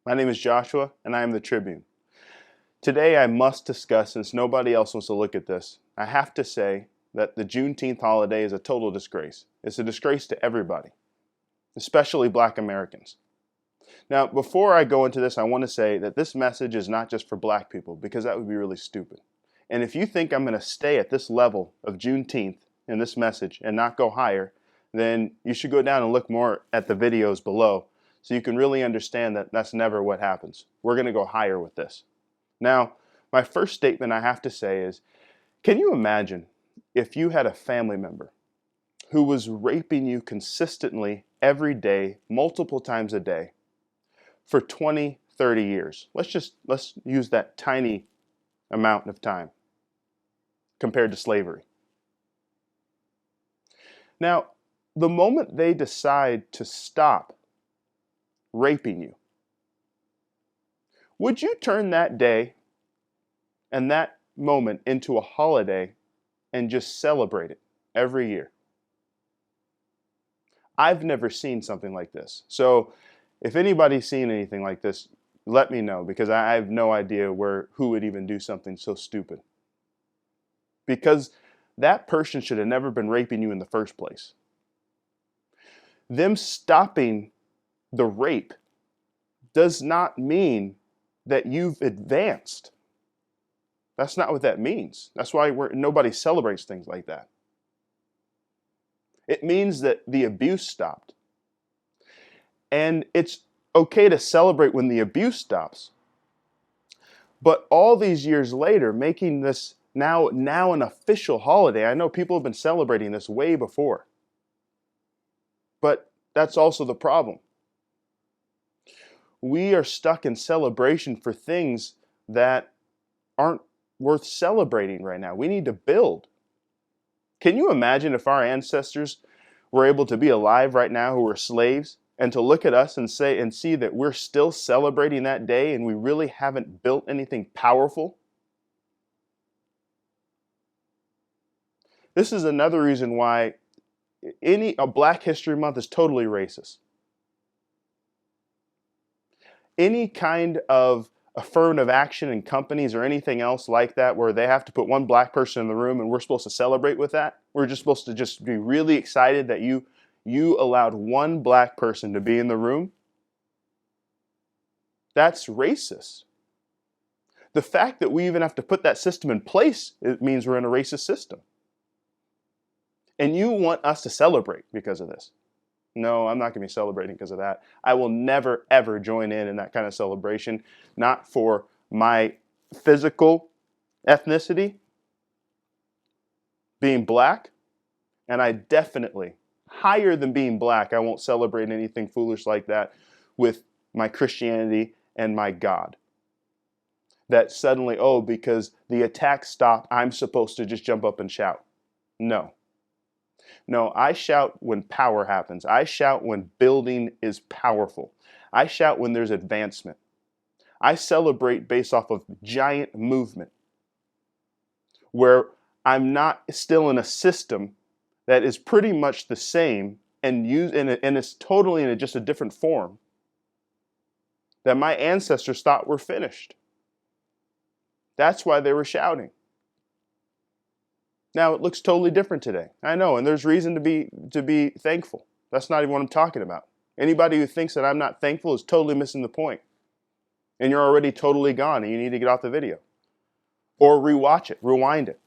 My name is Joshua, and I am the Tribune. Today I must discuss, since nobody else wants to look at this, I have to say that the Juneteenth holiday is a total disgrace. It's a disgrace to everybody, especially Black Americans. Now, before I go into this, I want to say that this message is not just for Black people, because that would be really stupid. And if you think I'm going to stay at this level of Juneteenth in this message and not go higher, then you should go down and look more at the videos below so you can really understand that that's never what happens. We're going to go higher with this. Now, my first statement I have to say is, can you imagine if you had a family member who was raping you consistently every day, multiple times a day, for 20, 30 years? Let's use that tiny amount of time compared to slavery. Now, the moment they decide to stop raping you, would you turn that day and that moment into a holiday and just celebrate it every year? I've never seen something like this. So if anybody's seen anything like this, let me know, because I have no idea who would even do something so stupid. Because that person should have never been raping you in the first place. Them stopping the rape does not mean that you've advanced. That's not what that means. That's why nobody celebrates things like that. It means that the abuse stopped. And it's okay to celebrate when the abuse stops. But all these years later, making this now an official holiday, I know people have been celebrating this way before. But that's also the problem. We are stuck in celebration for things that aren't worth celebrating right now. We need to build. Can you imagine if our ancestors were able to be alive right now who were slaves, and to look at us and see that we're still celebrating that day and we really haven't built anything powerful? This is another reason why a Black History Month is totally racist. Any kind of affirmative action in companies or anything else like that where they have to put one Black person in the room and we're supposed to celebrate with that, we're just supposed to just be really excited that you allowed one Black person to be in the room, that's racist. The fact that we even have to put that system in place, it means we're in a racist system. And you want us to celebrate because of this. No, I'm not going to be celebrating because of that. I will never, ever join in that kind of celebration, not for my physical ethnicity, being Black, and I definitely, higher than being Black, I won't celebrate anything foolish like that with my Christianity and my God. That suddenly, because the attack stopped, I'm supposed to just jump up and shout. No. No, I shout when power happens. I shout when building is powerful. I shout when there's advancement. I celebrate based off of giant movement where I'm not still in a system that is pretty much the same and it's totally in just a different form that my ancestors thought were finished. That's why they were shouting. Now, it looks totally different today. I know, and there's reason to be thankful. That's not even what I'm talking about. Anybody who thinks that I'm not thankful is totally missing the point. And you're already totally gone and you need to get off the video. Or rewatch it, rewind it.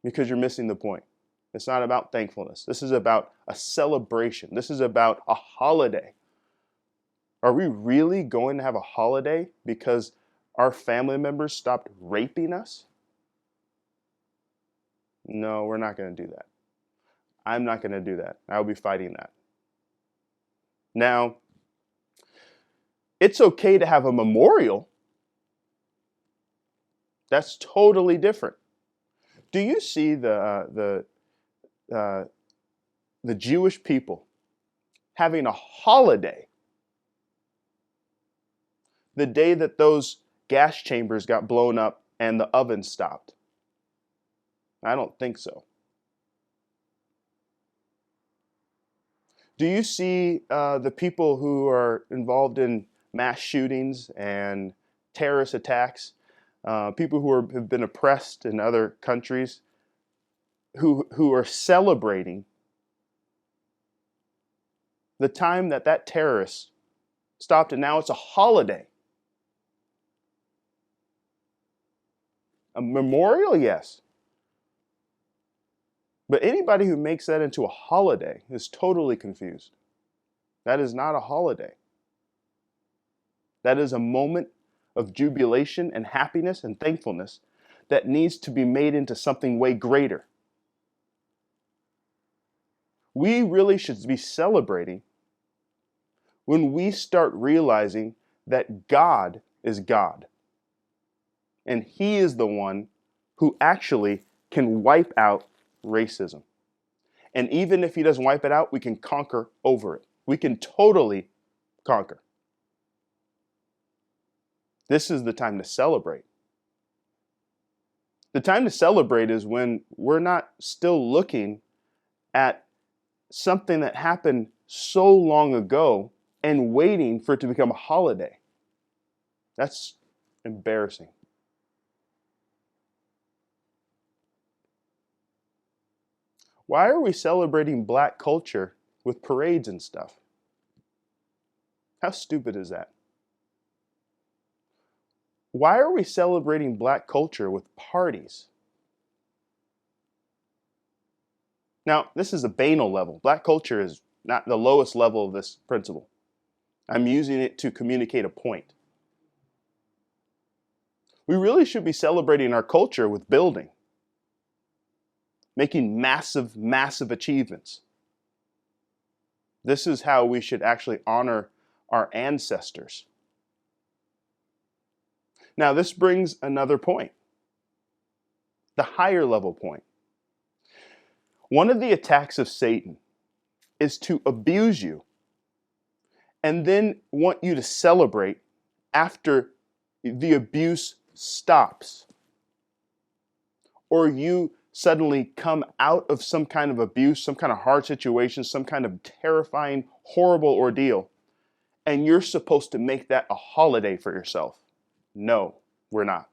Because you're missing the point. It's not about thankfulness. This is about a celebration. This is about a holiday. Are we really going to have a holiday because our family members stopped raping us? No, we're not going to do that. I'm not going to do that. I'll be fighting that. Now, it's okay to have a memorial. That's totally different. Do you see the Jewish people having a holiday the day that those gas chambers got blown up and the oven stopped? I don't think so. Do you see the people who are involved in mass shootings and terrorist attacks, people who have been oppressed in other countries, who are celebrating the time that terrorist stopped, and now it's a holiday. A memorial, yes. But anybody who makes that into a holiday is totally confused. That is not a holiday. That is a moment of jubilation and happiness and thankfulness that needs to be made into something way greater. We really should be celebrating when we start realizing that God is God. And He is the one who actually can wipe out racism. And even if He doesn't wipe it out, we can conquer over it. We can totally conquer. This is the time to celebrate. The time to celebrate is when we're not still looking at something that happened so long ago and waiting for it to become a holiday. That's embarrassing. Why are we celebrating black culture with parades and stuff? How stupid is that? Why are we celebrating black culture with parties? Now, this is a banal level. Black culture is not the lowest level of this principle. I'm using it to communicate a point. We really should be celebrating our culture with building, making massive, massive achievements. This is how we should actually honor our ancestors. Now, this brings another point, the higher level point. One of the attacks of Satan is to abuse you and then want you to celebrate after the abuse stops, or you suddenly come out of some kind of abuse, some kind of hard situation, some kind of terrifying, horrible ordeal, and you're supposed to make that a holiday for yourself. No, we're not.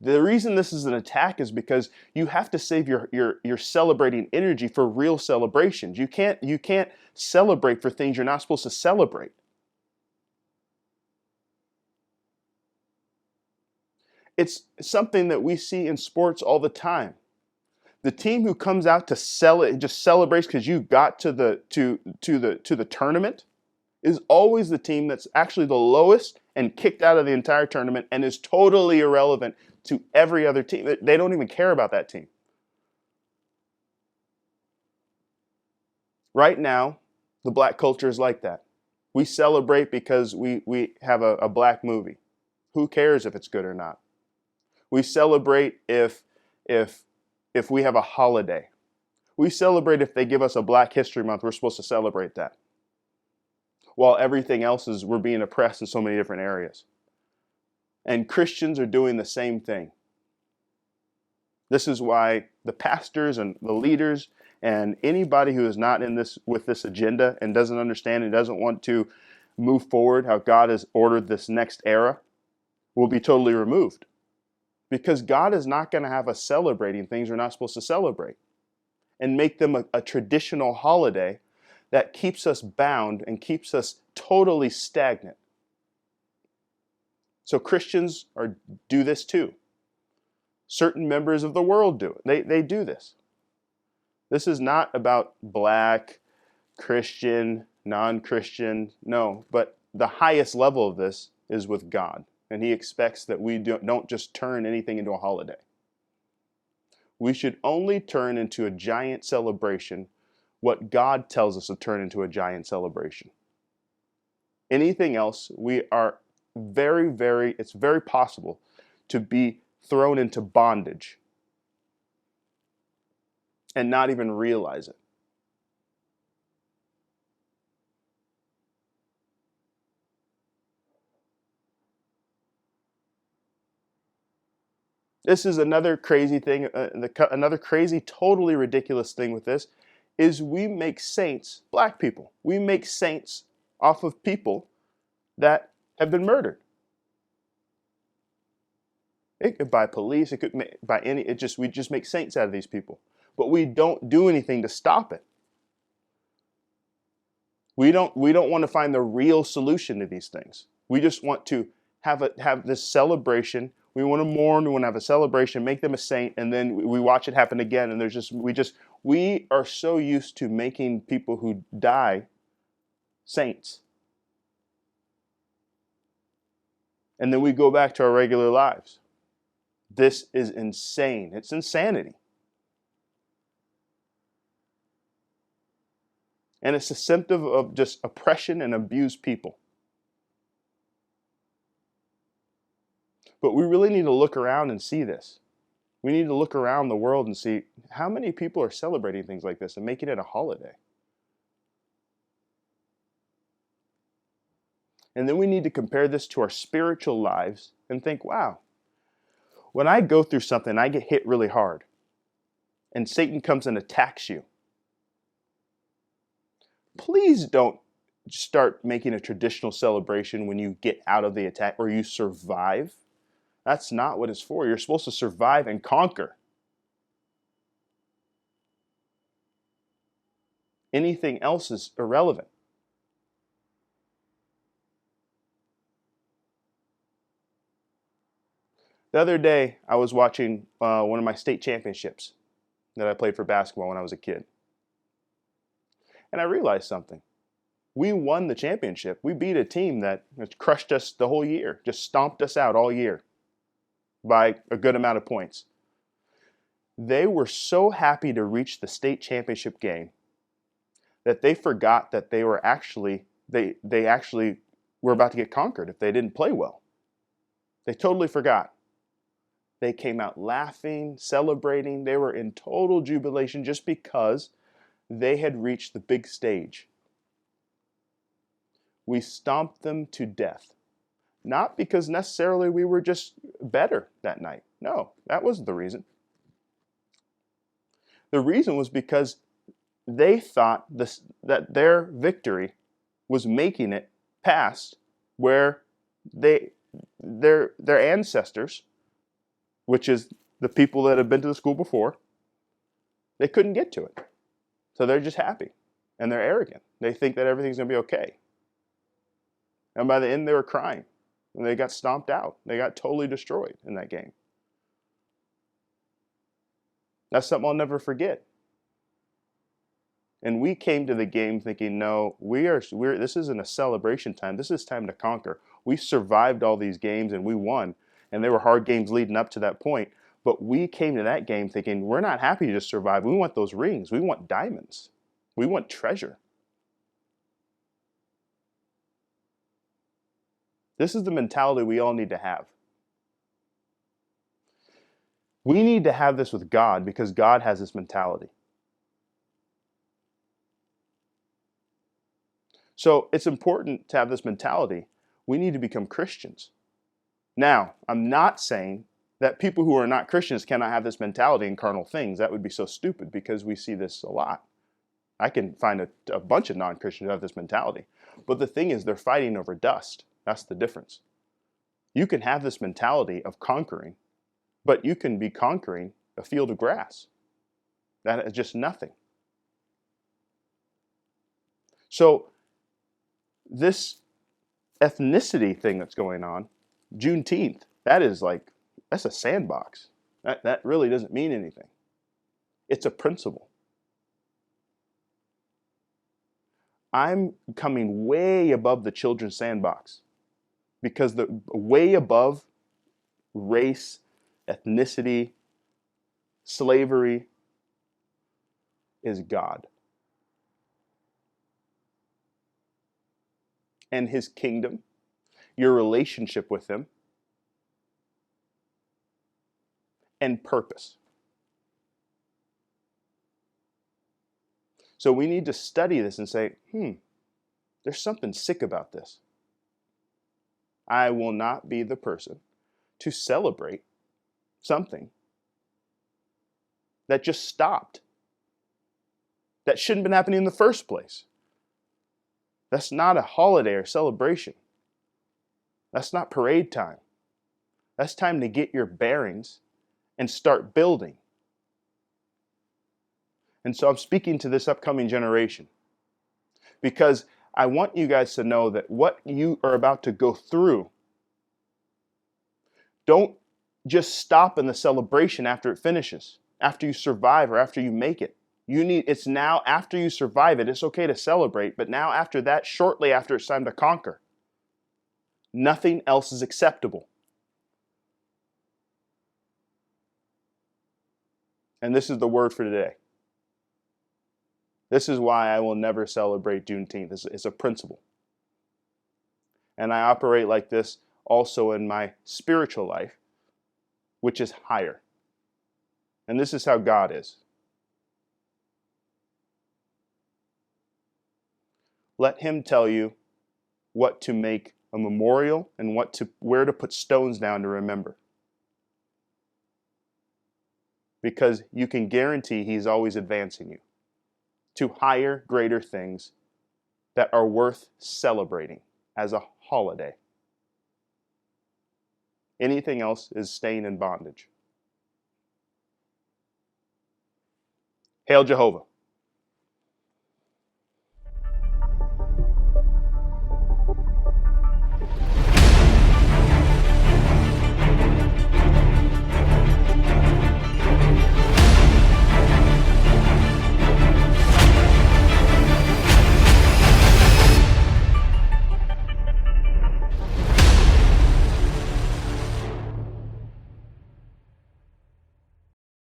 The reason this is an attack is because you have to save your celebrating energy for real celebrations. You can't celebrate for things you're not supposed to celebrate. It's something that we see in sports all the time. The team who comes out to just celebrates because you got to the tournament is always the team that's actually the lowest and kicked out of the entire tournament and is totally irrelevant to every other team. They don't even care about that team. Right now, the black culture is like that. We celebrate because we have a black movie. Who cares if it's good or not? We celebrate if we have a holiday. We celebrate if they give us a Black History Month. We're supposed to celebrate that. While everything else is, we're being oppressed in so many different areas. And Christians are doing the same thing. This is why the pastors and the leaders and anybody who is not in this with this agenda and doesn't understand and doesn't want to move forward how God has ordered this next era will be totally removed. Because God is not going to have us celebrating things we're not supposed to celebrate and make them a traditional holiday that keeps us bound and keeps us totally stagnant. So Christians do this too. Certain members of the world do it. They do this. This is not about black, Christian, non-Christian. No, but the highest level of this is with God. And He expects that we don't just turn anything into a holiday. We should only turn into a giant celebration what God tells us to turn into a giant celebration. Anything else, we are it's very possible to be thrown into bondage and not even realize it. This is another crazy thing, another crazy, totally ridiculous thing with this is we make saints black people. We make saints off of people that have been murdered. It could by police, it could by any, we just make saints out of these people. But we don't do anything to stop it. We don't want to find the real solution to these things. We just want to have this celebration. We want to mourn, we want to have a celebration, make them a saint, and then we watch it happen again. And we are so used to making people who die saints. And then we go back to our regular lives. This is insane. It's insanity. And it's a symptom of just oppression and abused people. But we really need to look around and see this. We need to look around the world and see how many people are celebrating things like this and making it a holiday. And then we need to compare this to our spiritual lives and think, wow, when I go through something, I get hit really hard, and Satan comes and attacks you. Please don't start making a traditional celebration when you get out of the attack or you survive. That's not what it's for. You're supposed to survive and conquer. Anything else is irrelevant. The other day, I was watching one of my state championships that I played for basketball when I was a kid. And I realized something. We won the championship. We beat a team that crushed us the whole year, just stomped us out all year by a good amount of points. They were so happy to reach the state championship game that they forgot that they were actually were about to get conquered if they didn't play well. They totally forgot. They came out laughing, celebrating. They were in total jubilation just because they had reached the big stage. We stomped them to death. Not because necessarily we were just better that night. No, that wasn't the reason. The reason was because they thought that their victory was making it past where their ancestors, which is the people that have been to the school before, they couldn't get to it. So they're just happy and they're arrogant. They think that everything's going to be okay. And by the end, they were crying and they got stomped out. They got totally destroyed in that game. That's something I'll never forget. And we came to the game thinking, no, this isn't a celebration time. This is time to conquer. We survived all these games and we won. And they were hard games leading up to that point. But we came to that game thinking, we're not happy to just survive. We want those rings. We want diamonds. We want treasure. This is the mentality we all need to have. We need to have this with God because God has this mentality. So it's important to have this mentality. We need to become Christians. Now, I'm not saying that people who are not Christians cannot have this mentality in carnal things. That would be so stupid because we see this a lot. I can find a bunch of non-Christians who have this mentality. But the thing is, they're fighting over dust. That's the difference. You can have this mentality of conquering, but you can be conquering a field of grass. That is just nothing. So this ethnicity thing that's going on, Juneteenth, that's a sandbox. That really doesn't mean anything. It's a principle. I'm coming way above the children's sandbox because the way above race, ethnicity, slavery is God and His kingdom, your relationship with Him, and purpose. So we need to study this and say, there's something sick about this. I will not be the person to celebrate something that just stopped, that shouldn't have been happening in the first place. That's not a holiday or celebration. That's not parade time. That's time to get your bearings and start building. And so I'm speaking to this upcoming generation because I want you guys to know that what you are about to go through, don't just stop in the celebration after it finishes, after you survive or after you make it. It's now after you survive it, it's okay to celebrate, but now after that, shortly after it's time to conquer. Nothing else is acceptable. And this is the word for today. This is why I will never celebrate Juneteenth. It's a principle. And I operate like this also in my spiritual life, which is higher. And this is how God is. Let Him tell you what to make a memorial and where to put stones down to remember. Because you can guarantee He's always advancing you to higher, greater things that are worth celebrating as a holiday. Anything else is staying in bondage. Hail Jehovah.